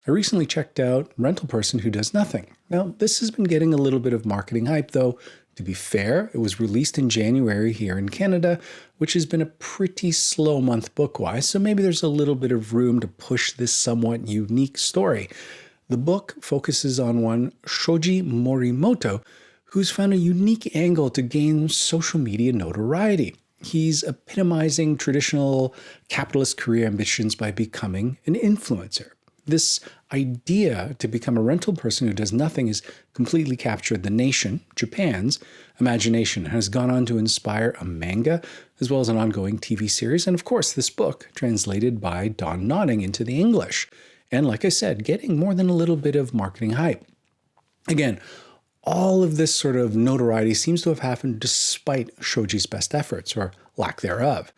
I recently checked out Rental Person Who Does Nothing. Now, this has been getting a little bit of marketing hype, though. To be fair, it was released in January here in Canada, which has been a pretty slow month book-wise, so maybe there's a little bit of room to push this somewhat unique story. The book focuses on one Shoji Morimoto, who's found a unique angle to gain social media notoriety. He's epitomizing traditional capitalist career ambitions by becoming an influencer. This idea to become a rental person who does nothing has completely captured the nation, Japan's, imagination and has gone on to inspire a manga as well as an ongoing TV series, and of course this book, translated by Don Notting into the English. And like I said, getting more than a little bit of marketing hype. Again, all of this sort of notoriety seems to have happened despite Shoji's best efforts, or lack thereof.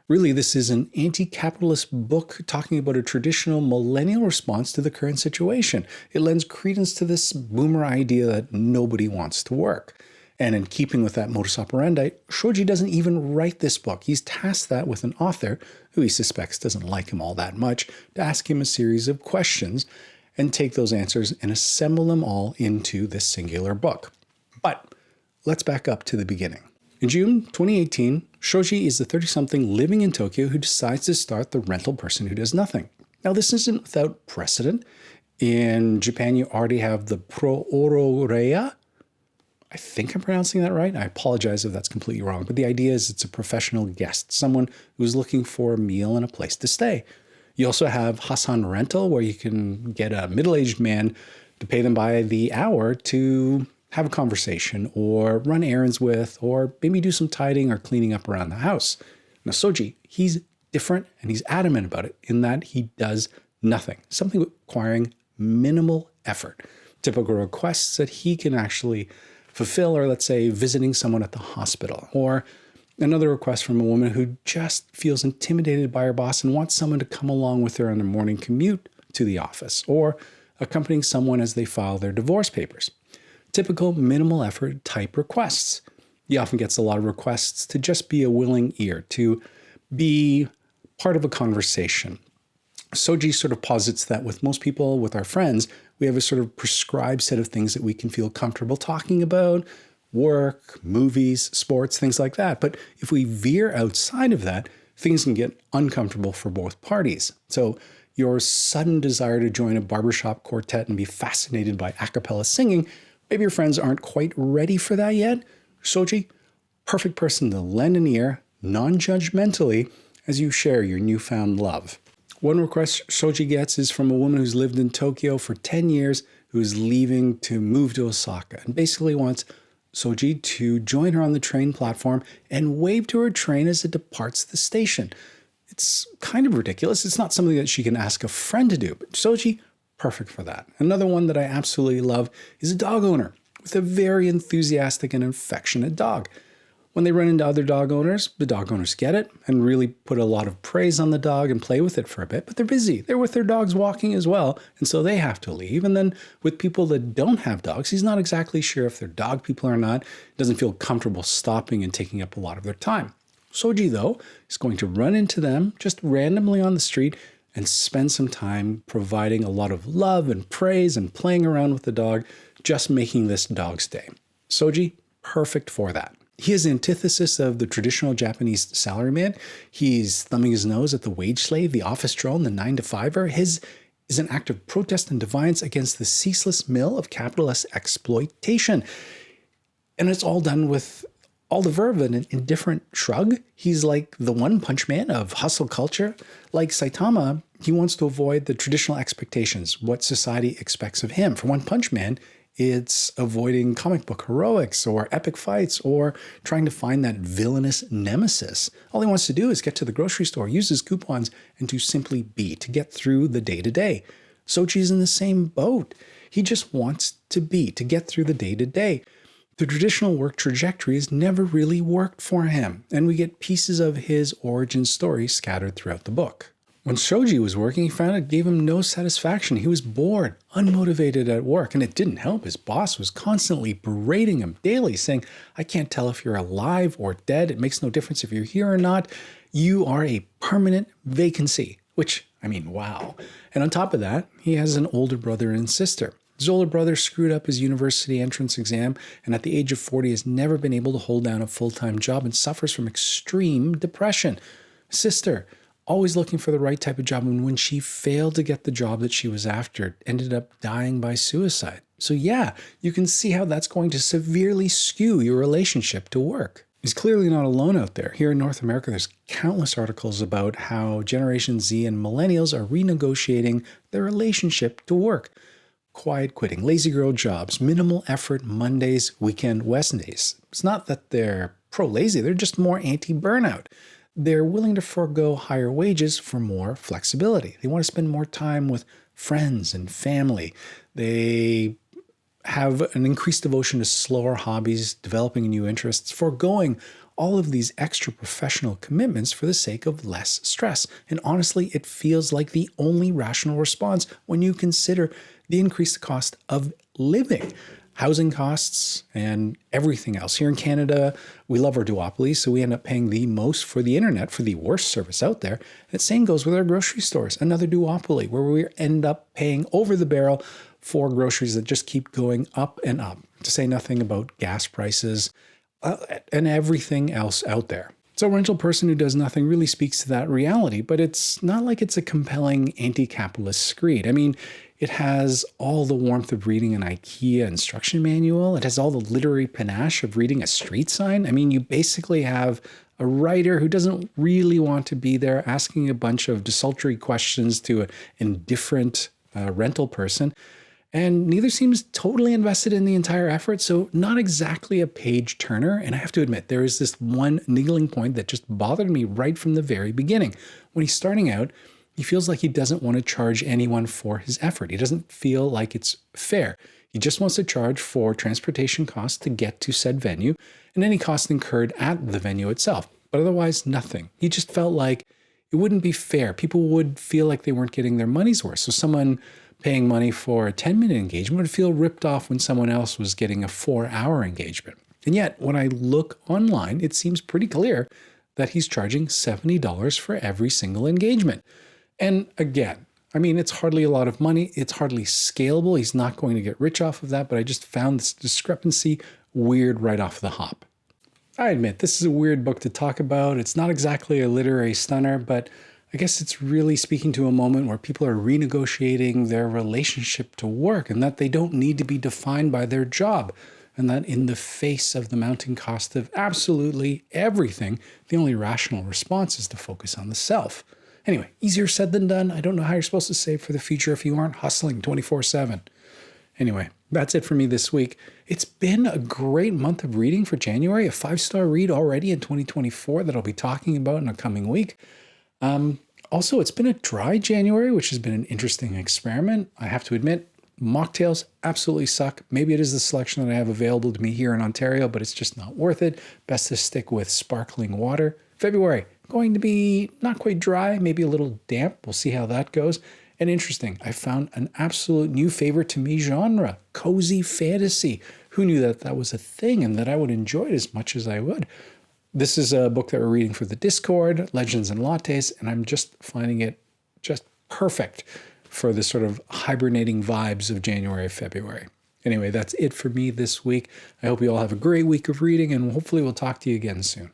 Really, this is an anti-capitalist book talking about a traditional millennial response to the current situation. It lends credence to this boomer idea that nobody wants to work. And in keeping with that modus operandi, Shoji doesn't even write this book. He's tasked that with an author, who he suspects doesn't like him all that much, to ask him a series of questions and take those answers and assemble them all into this singular book. But let's back up to the beginning. In June 2018, Shoji is the 30-something living in Tokyo who decides to start the Rental Person Who Does Nothing. Now, this isn't without precedent. In Japan, you already have the Pro-Oro-Reya. I think I'm pronouncing that right. I apologize if that's completely wrong, but the idea is it's a professional guest, someone who's looking for a meal and a place to stay. You also have Hassan Rental, where you can get a middle-aged man to pay them by the hour to have a conversation or run errands with, or maybe do some tidying or cleaning up around the house. Now, Shoji, he's different and he's adamant about it in that he does nothing, something requiring minimal effort. Typical requests that he can actually fulfill are, let's say, visiting someone at the hospital, or another request from a woman who just feels intimidated by her boss and wants someone to come along with her on the morning commute to the office, or accompanying someone as they file their divorce papers. Typical minimal effort type requests. He often gets a lot of requests to just be a willing ear, to be part of a conversation. Shoji sort of posits that with most people, with our friends, we have a sort of prescribed set of things that we can feel comfortable talking about, work, movies, sports, things like that. But if we veer outside of that, things can get uncomfortable for both parties. So your sudden desire to join a barbershop quartet and be fascinated by a cappella singing, maybe your friends aren't quite ready for that yet. Shoji, perfect person to lend an ear, non-judgmentally, as you share your newfound love. One request Shoji gets is from a woman who's lived in Tokyo for 10 years, who's leaving to move to Osaka, and basically wants Shoji to join her on the train platform and wave to her train as it departs the station. It's kind of ridiculous. It's not something that she can ask a friend to do, but Shoji, perfect for that. Another one that I absolutely love is a dog owner with a very enthusiastic and affectionate dog. When they run into other dog owners, the dog owners get it and really put a lot of praise on the dog and play with it for a bit, but they're busy. They're with their dogs walking as well, and so they have to leave. And then with people that don't have dogs, he's not exactly sure if they're dog people or not, doesn't feel comfortable stopping and taking up a lot of their time. Shoji, though, is going to run into them just randomly on the street and spend some time providing a lot of love and praise and playing around with the dog, just making this dog's day. Shoji, perfect for that. He is the antithesis of the traditional Japanese salaryman. He's thumbing his nose at the wage slave, the office drone, the 9-to-5er. His is an act of protest and defiance against the ceaseless mill of capitalist exploitation. And it's all done with all the verve and an indifferent shrug. He's like the one-punch man of hustle culture. Like Saitama, he wants to avoid the traditional expectations, what society expects of him. For One Punch Man, it's avoiding comic book heroics or epic fights or trying to find that villainous nemesis. All he wants to do is get to the grocery store, use his coupons, and to simply be, to get through the day-to-day. Shoji's in the same boat. He just wants to be, to get through the day-to-day. The traditional work trajectory has never really worked for him, and we get pieces of his origin story scattered throughout the book. When Shoji was working, he found it gave him no satisfaction. He was bored, unmotivated at work, and it didn't help. His boss was constantly berating him daily, saying, "I can't tell if you're alive or dead. It makes no difference if you're here or not. You are a permanent vacancy." which, I mean, wow. And on top of that, he has an older brother and sister. His older brother screwed up his university entrance exam and at the age of 40 has never been able to hold down a full-time job and suffers from extreme depression. His sister, always looking for the right type of job, and when she failed to get the job that she was after, ended up dying by suicide. So yeah, you can see how that's going to severely skew your relationship to work. He's clearly not alone out there. Here in North America, there's countless articles about how Generation Z and millennials are renegotiating their relationship to work. Quiet quitting, lazy girl jobs, minimal effort Mondays, weekend Wednesdays. It's not that they're pro-lazy, they're just more anti-burnout. They're willing to forego higher wages for more flexibility. They want to spend more time with friends and family. They have an increased devotion to slower hobbies, developing new interests, foregoing all of these extra professional commitments for the sake of less stress. And honestly, it feels like the only rational response when you consider the increased cost of living, housing costs, and everything else. Here in Canada, we love our duopolies, so we end up paying the most for the internet, for the worst service out there. The same goes with our grocery stores, another duopoly, where we end up paying over the barrel for groceries that just keep going up and up, to say nothing about gas prices and everything else out there. So a rental person who does nothing really speaks to that reality, but it's not like it's a compelling anti-capitalist screed. I mean, it has all the warmth of reading an IKEA instruction manual. It has all the literary panache of reading a street sign. I mean, you basically have a writer who doesn't really want to be there asking a bunch of desultory questions to an indifferent rental person. And neither seems totally invested in the entire effort, so not exactly a page turner. And I have to admit, there is this one niggling point that just bothered me right from the very beginning. When he's starting out, he feels like he doesn't want to charge anyone for his effort. He doesn't feel like it's fair. He just wants to charge for transportation costs to get to said venue and any costs incurred at the venue itself, but otherwise nothing. He just felt like it wouldn't be fair. People would feel like they weren't getting their money's worth. So someone paying money for a 10-minute engagement would feel ripped off when someone else was getting a 4-hour engagement. And yet, when I look online, it seems pretty clear that he's charging $70 for every single engagement. And again, I mean, it's hardly a lot of money. It's hardly scalable. He's not going to get rich off of that, but I just found this discrepancy weird right off the hop. I admit, this is a weird book to talk about. It's not exactly a literary stunner, but I guess it's really speaking to a moment where people are renegotiating their relationship to work and that they don't need to be defined by their job. And that in the face of the mounting cost of absolutely everything, the only rational response is to focus on the self. Anyway, easier said than done. I don't know how you're supposed to save for the future if you aren't hustling 24/7. Anyway, that's it for me this week. It's been a great month of reading for January, a 5-star read already in 2024 that I'll be talking about in a coming week. Also, it's been a dry January, which has been an interesting experiment. I have to admit, mocktails absolutely suck. Maybe it is the selection that I have available to me here in Ontario, but it's just not worth it. Best to stick with sparkling water. February, going to be not quite dry, maybe a little damp. We'll see how that goes. And interesting, I found an absolute new favorite to me genre, cozy fantasy. Who knew that that was a thing and that I would enjoy it as much as I would? This is a book that we're reading for the Discord, Legends and Lattes, and I'm just finding it just perfect for the sort of hibernating vibes of January, February. Anyway, that's it for me this week. I hope you all have a great week of reading, and hopefully we'll talk to you again soon.